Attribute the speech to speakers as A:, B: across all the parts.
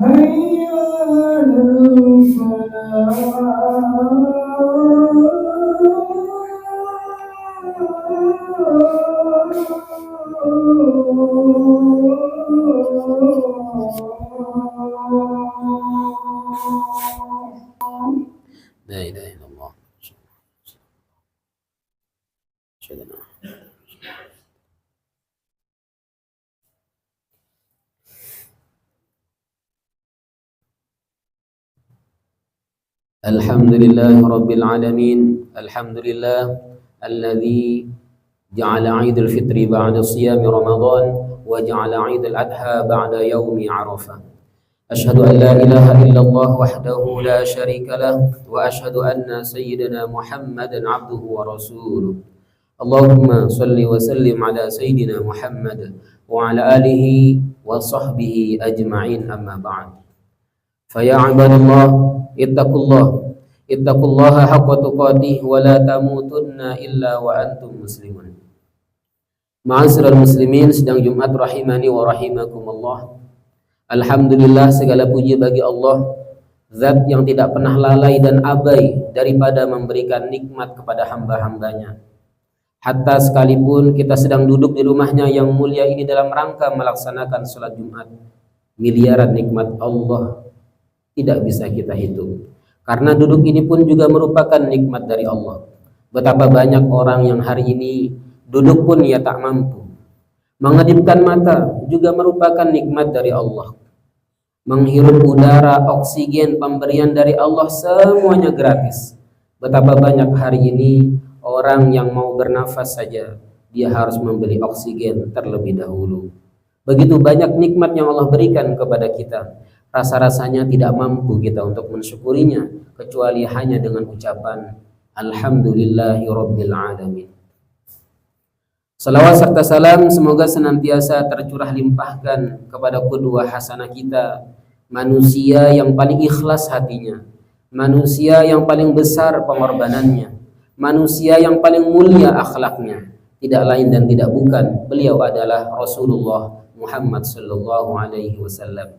A: حي على الفلاح. لا إله إلا الله. الحمد لله رب العالمين. الحمد لله الذي جعل عيد الفطر بعد صيام رمضان وجعل عيد الأضحى بعد يوم عرفة. أشهد أن لا إله إلا الله وحده لا شريك له وأشهد أن سيدنا محمدا عبده ورسوله. اللهم صل وسلم على سيدنا محمد وعلى آله وصحبه أجمعين. أما بعد، فيا عباد الله اتقوا الله حق تقاته ولا تموتن إلا وأنتم مسلمون. Ma'asyiral muslimin, sidang Jumat rahimani wa rahimakumullah. Alhamdulillah, segala puji bagi Allah, Zat yang tidak pernah lalai dan abai daripada memberikan nikmat kepada hamba-hambanya. Hatta sekalipun kita sedang duduk di rumahnya yang mulia ini dalam rangka melaksanakan sholat Jumat, miliaran nikmat Allah tidak bisa kita hitung. Karena duduk ini pun juga merupakan nikmat dari Allah. Betapa banyak orang yang hari ini duduk pun ia tak mampu. Mengedipkan mata juga merupakan nikmat dari Allah. Menghirup udara, oksigen, pemberian dari Allah, semuanya gratis. Betapa banyak hari ini orang yang mau bernafas saja dia harus membeli oksigen terlebih dahulu. Begitu banyak nikmat yang Allah berikan kepada kita. Rasa-rasanya tidak mampu kita untuk mensyukurinya kecuali hanya dengan ucapan Alhamdulillahi Rabbil Alamin. Salawat serta salam semoga senantiasa tercurah limpahkan kepada qudwah hasanah kita, manusia yang paling ikhlas hatinya, manusia yang paling besar pengorbanannya, manusia yang paling mulia akhlaknya. Tidak lain dan tidak bukan, beliau adalah Rasulullah Muhammad sallallahu alaihi wasallam.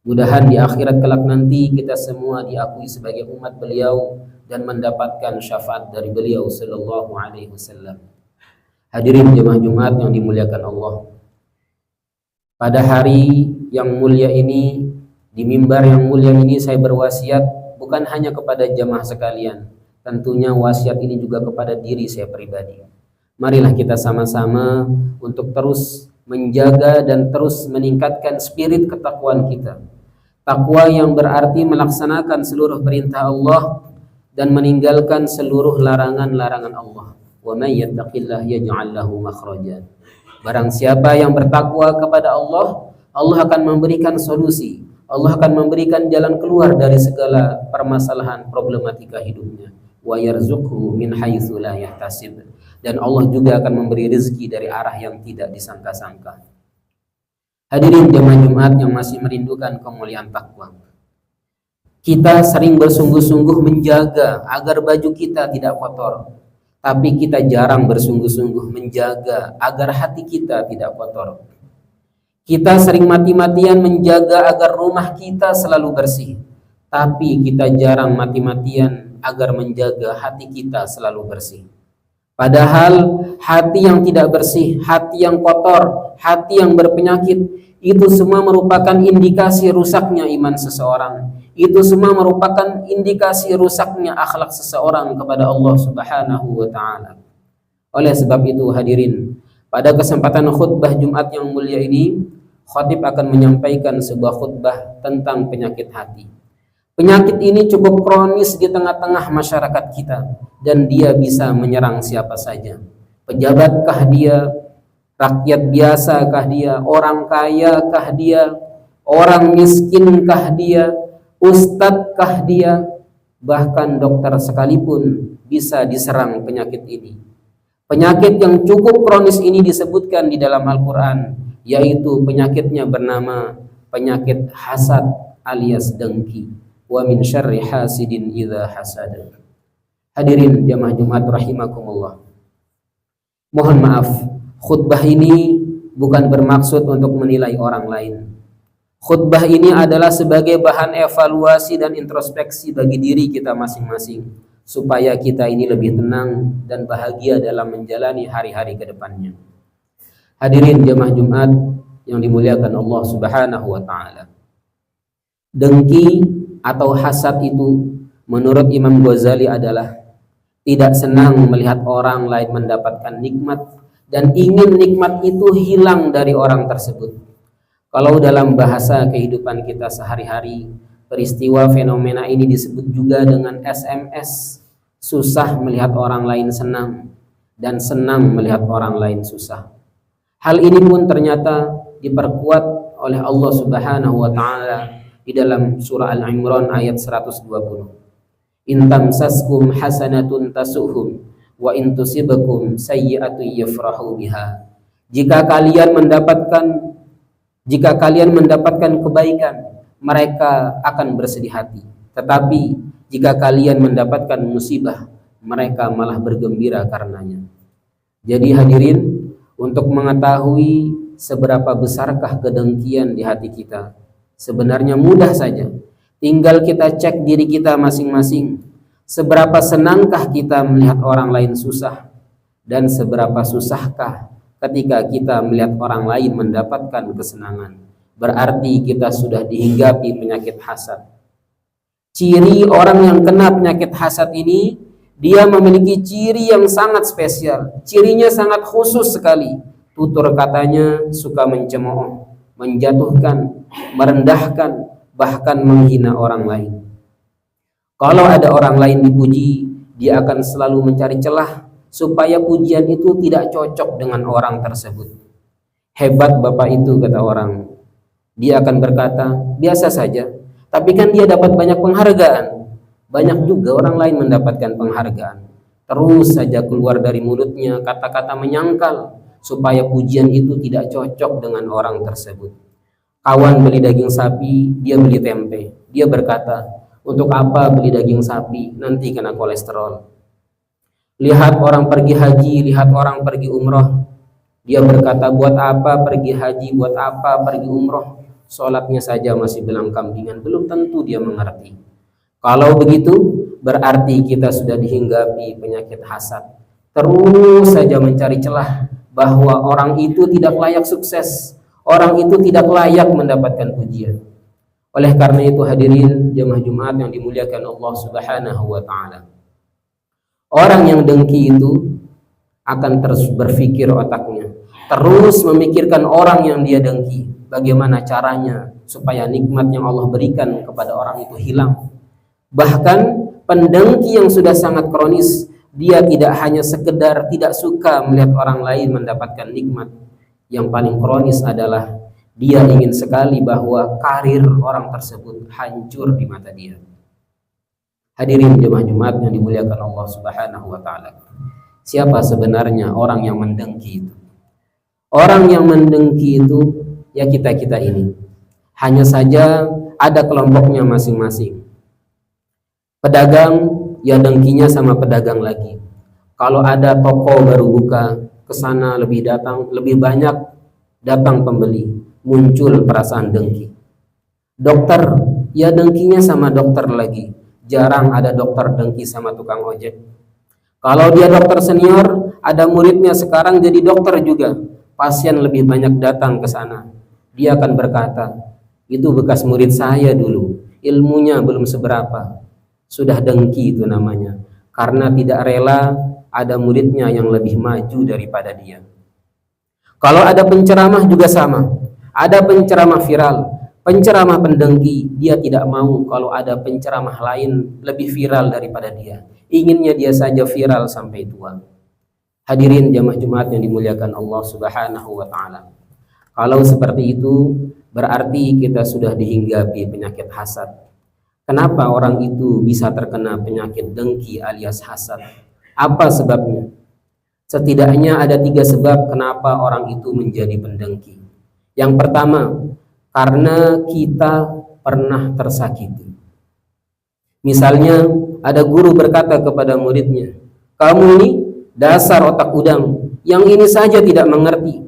A: Mudahan di akhirat kelak nanti kita semua diakui sebagai umat beliau dan mendapatkan syafaat dari beliau sallallahu alaihi wasallam. Hadirin jemaah Jumat yang dimuliakan Allah. Pada hari yang mulia ini, di mimbar yang mulia ini, saya berwasiat bukan hanya kepada jemaah sekalian, tentunya wasiat ini juga kepada diri saya pribadi. Marilah kita sama-sama untuk terus menjaga dan terus meningkatkan spirit ketakwaan kita. Takwa yang berarti melaksanakan seluruh perintah Allah dan meninggalkan seluruh larangan-larangan Allah. Wa may yattaqillah yaj'al lahu makhraja. Barang siapa yang bertakwa kepada Allah, Allah akan memberikan solusi. Allah akan memberikan jalan keluar dari segala permasalahan problematika hidupnya. Wa yarzuqhu min haitsu la yahtasib. Dan Allah juga akan memberi rezeki dari arah yang tidak disangka-sangka. Hadirin jemaah Jumat yang masih merindukan kemuliaan takwa. Kita sering bersungguh-sungguh menjaga agar baju kita tidak kotor, tapi kita jarang bersungguh-sungguh menjaga agar hati kita tidak kotor. Kita sering mati-matian menjaga agar rumah kita selalu bersih, tapi kita jarang mati-matian agar menjaga hati kita selalu bersih. Padahal hati yang tidak bersih, hati yang kotor, hati yang berpenyakit, itu semua merupakan indikasi rusaknya iman seseorang. Itu semua merupakan indikasi rusaknya akhlak seseorang kepada Allah Subhanahu wa ta'ala. Oleh sebab itu hadirin, pada kesempatan khutbah Jumat yang mulia ini, khatib akan menyampaikan sebuah khutbah tentang penyakit hati. Penyakit ini cukup kronis di tengah-tengah masyarakat kita dan dia bisa menyerang siapa saja. Pejabatkah dia, rakyat biasakah dia, orang kayakah dia, orang miskinkah dia, ustadzkah dia, bahkan dokter sekalipun bisa diserang penyakit ini. Penyakit yang cukup kronis ini disebutkan di dalam Al-Quran, yaitu penyakitnya bernama penyakit hasad alias dengki. Wa min syarri hasidin idza hasad. Hadirin jamaah Jumat rahimakumullah. Mohon maaf, khutbah ini bukan bermaksud untuk menilai orang lain. Khutbah ini adalah sebagai bahan evaluasi dan introspeksi bagi diri kita masing-masing, supaya kita ini lebih tenang dan bahagia dalam menjalani hari-hari ke depannya. Hadirin jemaah Jumat yang dimuliakan Allah Subhanahu wa taala. Dengki atau hasad itu menurut Imam Ghazali adalah tidak senang melihat orang lain mendapatkan nikmat dan ingin nikmat itu hilang dari orang tersebut. Kalau dalam bahasa kehidupan kita sehari-hari, peristiwa fenomena ini disebut juga dengan SMS. Susah melihat orang lain senang dan senang melihat orang lain susah. Hal ini pun ternyata diperkuat oleh Allah Subhanahu wa taala di dalam surah Al-Imran ayat 120. In tamsaskum hasanatun tasuhum wa in tusibakum sayyi'atun yafrahu biha. Jika kalian mendapatkan kebaikan, mereka akan bersedih hati. Tetapi jika kalian mendapatkan musibah, mereka malah bergembira karenanya. Jadi hadirin, untuk mengetahui seberapa besarkah kedengkian di hati kita, sebenarnya mudah saja. Tinggal kita cek diri kita masing-masing. Seberapa senangkah kita melihat orang lain susah, dan seberapa susahkah ketika kita melihat orang lain mendapatkan kesenangan. Berarti kita sudah dihinggapi penyakit hasad. Ciri orang yang kena penyakit hasad ini, dia memiliki ciri yang sangat spesial. Cirinya sangat khusus sekali. Tutur katanya suka mencemooh, menjatuhkan, merendahkan, bahkan menghina orang lain. Kalau ada orang lain dipuji, dia akan selalu mencari celah supaya pujian itu tidak cocok dengan orang tersebut. Hebat bapak itu, kata orang. Dia akan berkata, biasa saja, tapi kan dia dapat banyak penghargaan. Banyak juga orang lain mendapatkan penghargaan. Terus saja keluar dari mulutnya kata-kata menyangkal supaya pujian itu tidak cocok dengan orang tersebut. Kawan beli daging sapi, dia beli tempe. Dia berkata, untuk apa beli daging sapi, nanti kena kolesterol. Lihat orang pergi haji, lihat orang pergi umroh. Dia berkata, buat apa pergi haji, buat apa pergi umroh? Sholatnya saja masih belang kambingan, belum tentu dia mengerti. Kalau begitu, berarti kita sudah dihinggapi penyakit hasad. Terus saja mencari celah bahwa orang itu tidak layak sukses, orang itu tidak layak mendapatkan pujian. Oleh karena itu hadirin jemaah Jumat yang dimuliakan Allah Subhanahu wa taala. Orang yang dengki itu akan terus berpikir otaknya, terus memikirkan orang yang dia dengki, bagaimana caranya supaya nikmat yang Allah berikan kepada orang itu hilang. Bahkan pendengki yang sudah sangat kronis, dia tidak hanya sekedar tidak suka melihat orang lain mendapatkan nikmat. Yang paling kronis adalah dia ingin sekali bahwa karir orang tersebut hancur di mata dia. Hadirin jemaah Jumat yang dimuliakan Allah Subhanahu wa taala. Siapa sebenarnya orang yang mendengki itu? Orang yang mendengki itu ya kita-kita ini. Hanya saja ada kelompoknya masing-masing. Pedagang ya dengkinya sama pedagang lagi. Kalau ada toko baru buka, ke sana lebih banyak datang pembeli, muncul perasaan dengki. Dokter ya dengkinya sama dokter lagi. Jarang ada dokter dengki sama tukang ojek. Kalau dia dokter senior, ada muridnya sekarang jadi dokter juga. Pasien lebih banyak datang ke sana. Dia akan berkata, itu bekas murid saya dulu, ilmunya belum seberapa. Sudah dengki itu namanya. Karena tidak rela ada muridnya yang lebih maju daripada dia. Kalau ada penceramah juga sama. Ada penceramah viral, penceramah pendengki, dia tidak mau kalau ada penceramah lain lebih viral daripada dia. Inginnya dia saja viral sampai tua. Hadirin jamaah Jumat yang dimuliakan Allah Subhanahu wa taala. Kalau seperti itu, berarti kita sudah dihinggapi penyakit hasad. Kenapa orang itu bisa terkena penyakit dengki alias hasad? Apa sebabnya? Setidaknya ada 3 sebab kenapa orang itu menjadi pendengki. Yang pertama, karena kita pernah tersakiti. Misalnya ada guru berkata kepada muridnya, kamu ini dasar otak udang, yang ini saja tidak mengerti,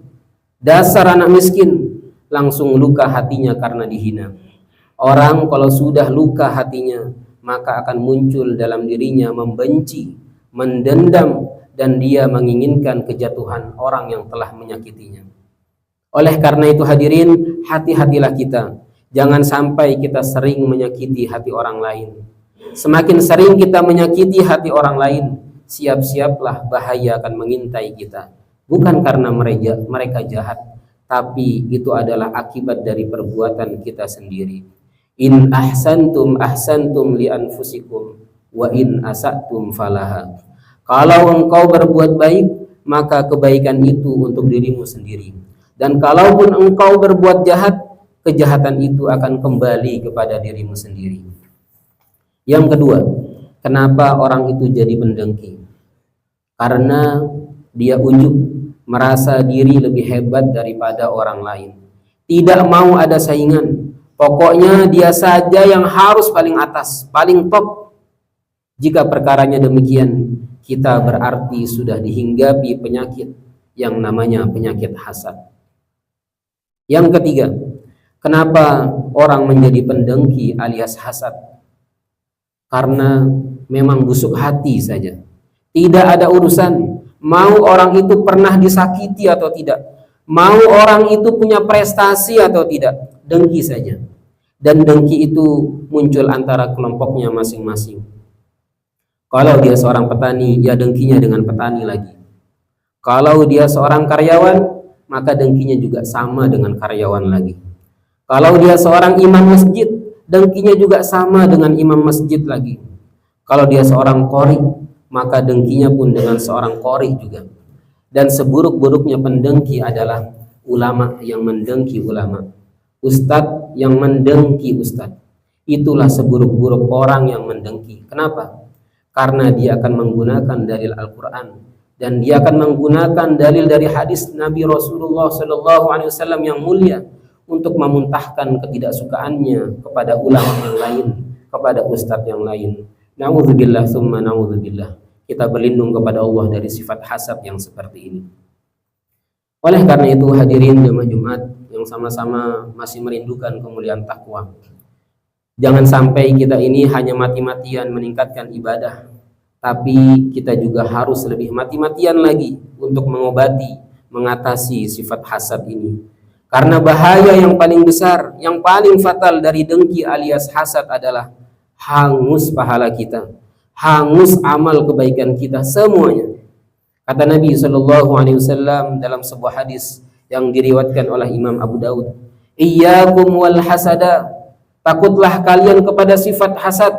A: dasar anak miskin, langsung luka hatinya karena dihina. Orang kalau sudah luka hatinya, maka akan muncul dalam dirinya membenci, mendendam, dan dia menginginkan kejatuhan orang yang telah menyakitinya. Oleh karena itu hadirin, hati-hatilah kita. Jangan sampai kita sering menyakiti hati orang lain. Semakin sering kita menyakiti hati orang lain, siap-siaplah bahaya akan mengintai kita. Bukan karena mereka jahat, tapi itu adalah akibat dari perbuatan kita sendiri. In ahsantum ahsantum li anfusikum wa in asatum falaha. Kalau engkau berbuat baik, maka kebaikan itu untuk dirimu sendiri. Dan kalaupun engkau berbuat jahat, kejahatan itu akan kembali kepada dirimu sendiri. Yang kedua, kenapa orang itu jadi pendengki? Karena dia ujub, merasa diri lebih hebat daripada orang lain. Tidak mau ada saingan. Pokoknya dia saja yang harus paling atas, paling top. Jika perkaranya demikian, kita berarti sudah dihinggapi penyakit yang namanya penyakit hasad. Yang ketiga, kenapa orang menjadi pendengki alias hasad? Karena memang busuk hati saja. Tidak ada urusan mau orang itu pernah disakiti atau tidak, mau orang itu punya prestasi atau tidak, dengki saja. Dan dengki itu muncul antara kelompoknya masing-masing. Kalau dia seorang petani, ya dengkinya dengan petani lagi. Kalau dia seorang karyawan, maka dengkinya juga sama dengan karyawan lagi. Kalau dia seorang imam masjid, dengkinya juga sama dengan imam masjid lagi. Kalau dia seorang qori, maka dengkinya pun dengan seorang qori juga. Dan seburuk-buruknya pendengki adalah ulama yang mendengki ulama, ustadz yang mendengki ustadz. Itulah seburuk-buruk orang yang mendengki. Kenapa? Karena dia akan menggunakan dalil Al-Quran dan dia akan menggunakan dalil dari hadis Nabi Rasulullah SAW yang mulia untuk memuntahkan ketidaksukaannya kepada ulama yang lain, kepada ustadz yang lain. Na'udzubillah summa na'udzubillah. Kita berlindung kepada Allah dari sifat hasad yang seperti ini. Oleh karena itu hadirin jemaah Jumat yang sama-sama masih merindukan kemuliaan takwa, jangan sampai kita ini hanya mati-matian meningkatkan ibadah, tapi kita juga harus lebih mati-matian lagi untuk mengobati, mengatasi sifat hasad ini. Karena bahaya yang paling besar, yang paling fatal dari dengki alias hasad adalah hangus pahala kita, hangus amal kebaikan kita semuanya. Kata Nabi SAW dalam sebuah hadis yang diriwayatkan oleh Imam Abu Daud, "Iyyakum wal hasada." Takutlah kalian kepada sifat hasad.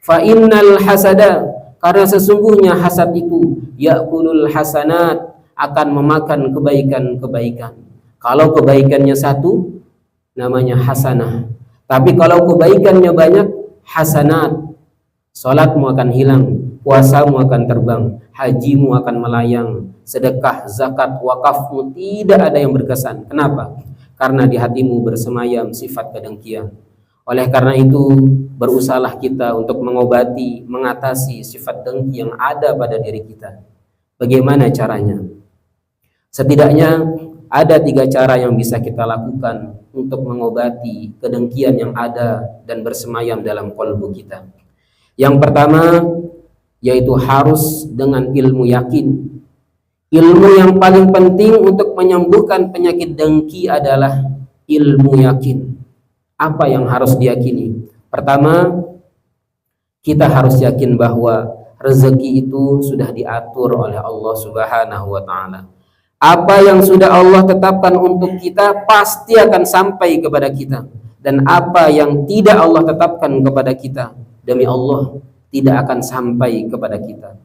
A: Fa innal hasada, karena sesungguhnya hasad itu ya'kulul hasanat, akan memakan kebaikan-kebaikan. Kalau kebaikannya satu, namanya hasanah. Tapi kalau kebaikannya banyak, hasanat. Salatmu akan hilang, puasamu akan terbang, hajimu akan melayang, sedekah, zakat, wakafmu tidak ada yang berkesan. Kenapa? Karena di hatimu bersemayam sifat kedengkian. Oleh karena itu, berusahalah kita untuk mengobati, mengatasi sifat dengki yang ada pada diri kita. Bagaimana caranya? Setidaknya ada 3 cara yang bisa kita lakukan untuk mengobati kedengkian yang ada dan bersemayam dalam qalbu kita. Yang pertama, yaitu harus dengan ilmu yakin. Ilmu yang paling penting untuk menyembuhkan penyakit dengki adalah ilmu yakin. Apa yang harus diyakini? Pertama, kita harus yakin bahwa rezeki itu sudah diatur oleh Allah Subhanahu wa Ta'ala. Apa yang sudah Allah tetapkan untuk kita pasti akan sampai kepada kita, dan apa yang tidak Allah tetapkan kepada kita, demi Allah tidak akan sampai kepada kita.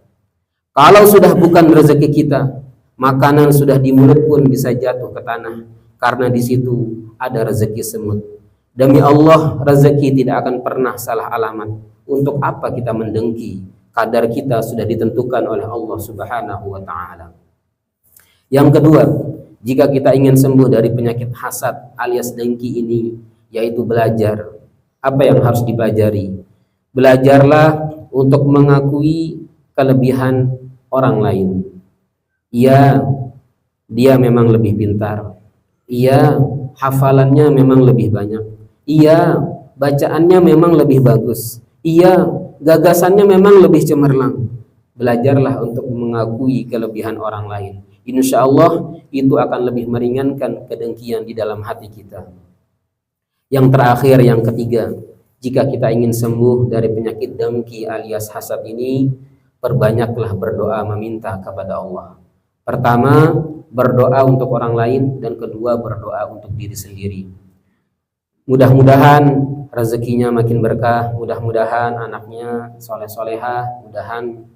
A: Kalau sudah bukan rezeki kita, makanan sudah di mulut pun bisa jatuh ke tanah, karena di situ ada rezeki semut. Demi Allah, rezeki tidak akan pernah salah alamat. Untuk apa kita mendengki? Kadar kita sudah ditentukan oleh Allah Subhanahu wa Ta'ala. Yang kedua, jika kita ingin sembuh dari penyakit hasad alias dengki ini, yaitu belajar. Apa yang harus dipelajari? Belajarlah untuk mengakui kelebihan orang lain. Iya, dia memang lebih pintar. Iya, hafalannya memang lebih banyak. Iya, bacaannya memang lebih bagus. Iya, gagasannya memang lebih cemerlang. Belajarlah untuk mengakui kelebihan orang lain. Insya Allah itu akan lebih meringankan kedengkian di dalam hati kita. Yang terakhir, yang ketiga, jika kita ingin sembuh dari penyakit dengki alias hasad ini, perbanyaklah berdoa meminta kepada Allah. Pertama, berdoa untuk orang lain, dan kedua, berdoa untuk diri sendiri. Mudah-mudahan rezekinya makin berkah, mudah-mudahan anaknya soleh-solehah, mudahan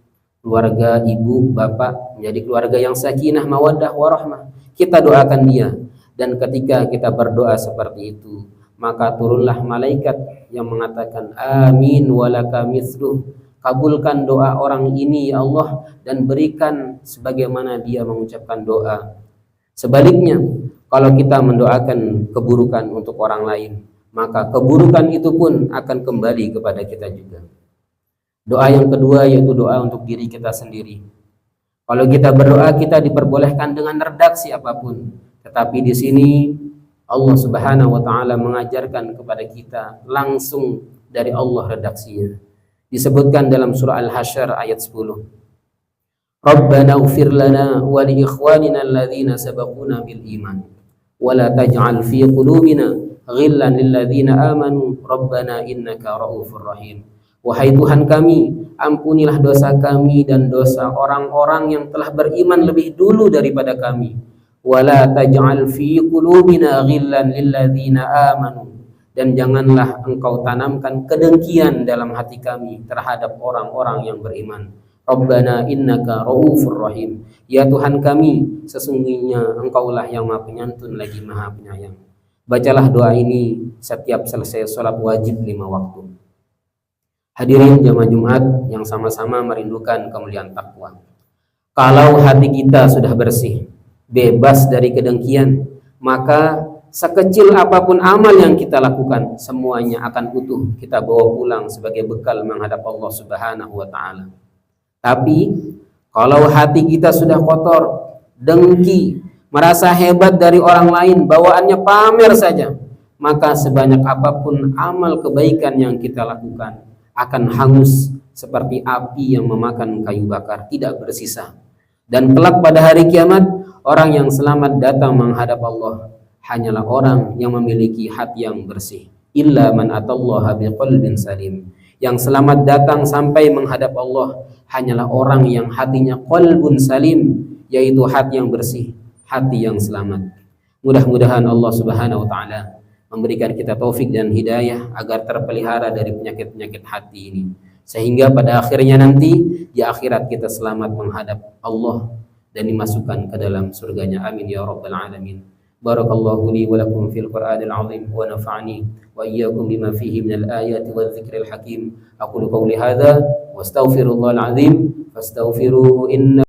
A: keluarga ibu bapak menjadi keluarga yang sakinah mawaddah warahmah. Kita doakan dia, dan ketika kita berdoa seperti itu, maka turunlah malaikat yang mengatakan amin walaka mithluh, kabulkan doa orang ini ya Allah, dan berikan sebagaimana dia mengucapkan doa. Sebaliknya, kalau kita mendoakan keburukan untuk orang lain, maka keburukan itu pun akan kembali kepada kita juga. Doa yang kedua yaitu doa untuk diri kita sendiri. Kalau kita berdoa, kita diperbolehkan dengan redaksi apapun, tetapi di sini Allah Subhanahu wa taala mengajarkan kepada kita langsung dari Allah redaksinya. Disebutkan dalam surah Al-Hasyr ayat 10. Rabbana ighfir lana wa li ikhwanina alladhina sabaquna bil iman wa la taj'al fi qulubina ghillan lil ladzina amanu rabbana innaka raufur rahim. Wahai Tuhan kami, ampunilah dosa kami dan dosa orang-orang yang telah beriman lebih dulu daripada kami. Wala taj'al fi qulubina ghillan lil ladzina amanu, dan janganlah engkau tanamkan kedengkian dalam hati kami terhadap orang-orang yang beriman. Rabbana innaka raufur rahim. Ya Tuhan kami, sesungguhnya engkaulah yang maha penyantun lagi maha penyayang. Bacalah doa ini setiap selesai sholat wajib 5 waktu. Hadirin jamaah Jumat yang sama-sama merindukan kemuliaan takwa. Kalau hati kita sudah bersih, bebas dari kedengkian, maka sekecil apapun amal yang kita lakukan, semuanya akan utuh kita bawa pulang sebagai bekal menghadap Allah Subhanahu wa taala. Tapi kalau hati kita sudah kotor, dengki, merasa hebat dari orang lain, bawaannya pamer saja, maka sebanyak apapun amal kebaikan yang kita lakukan akan hangus seperti api yang memakan kayu bakar, tidak bersisa. Dan kelak pada hari kiamat, orang yang selamat datang menghadap Allah hanyalah orang yang memiliki hati yang bersih. Illa man atallaha biqalbin salim. Yang selamat datang sampai menghadap Allah hanyalah orang yang hatinya qalbun salim, yaitu hati yang bersih, hati yang selamat. Mudah-mudahan Allah Subhanahu wa taala memberikan kita taufik dan hidayah agar terpelihara dari penyakit-penyakit hati ini, sehingga pada akhirnya nanti di akhirat kita selamat menghadap Allah dan dimasukkan ke dalam surganya. Amin ya rabbal alamin. Barakallahu li wa lakum fil Qur'anil azim wa nafa'ani wa iyyakum bima fihi minal ayati wadh-dhikril hakim. Aqulu qawli hadza wa astaghfirullahal azim fastaghfiruhu inna